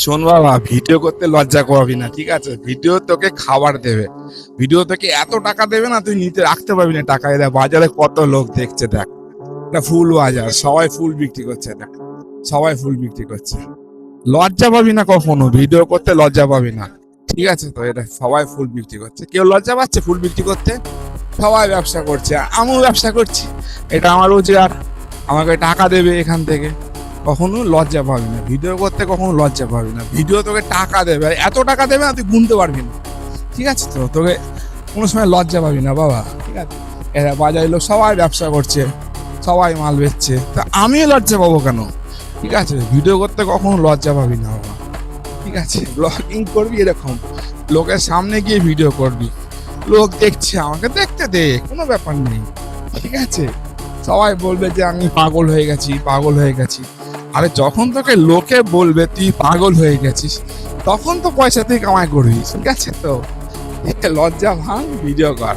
শোন বাবা, ভিডিও করতে লজ্জা করবি না, ঠিক আছে? ভিডিও তোকে খাবার দেবে, ভিডিও তোকে এত টাকা দেবে না, তুই নিতে রাখতে পারবি না টাকা। এদের বাজারে কত লোক দেখছে, দেখ, এটা ফুল বাজার, সবাই ফুল বিক্রি করছে, দেখ, সবাই ফুল বিক্রি করছে। লজ্জা পাবি না কখনো, ভিডিও করতে লজ্জা পাবি না, ঠিক আছে? তো এটা সবাই ফুল বিক্রি করছে, কেউ লজ্জা পাচ্ছে ফুল বিক্রি করতে? সবাই ব্যবসা করছে, আমিও ব্যবসা করছি, এটা আমার রোজগার, আমাকে টাকা দেবে এখান থেকে। কখনো লজ্জা পাবি না, ভিডিও করতে কখনো লজ্জা পাবি না। ভিডিও তোকে টাকা দেবে, এত টাকা দেবে না তুই গুনতে পারবি না, ঠিক আছে? তো তোকে কোনো সময় লজ্জা পাবি না বাবা, ঠিক আছে? এরা বাজারে লোক সবাই ব্যবসা করছে, সবাই মাল বেচছে, তা আমিও লজ্জা পাবো কেন? ঠিক আছে, ভিডিও করতে কখনো লজ্জা পাবি না বাবা, ঠিক আছে? ব্লগিং করবি এরকম, লোকের সামনে গিয়ে ভিডিও করবি, লোক দেখছে, আমাকে দেখতে দে, কোনো ব্যাপার নেই, ঠিক আছে? সবাই বলবে যে আমি পাগল হয়ে গেছি, পাগল হয়ে গেছি। আরে যখন তোকে লোকে বলবে তুই পাগল হয়ে গেছিস, তখন তো পয়সা তুই কামাই করবি, ঠিক আছে? তো লজ্জা ভাঙ, ভিডিও কর।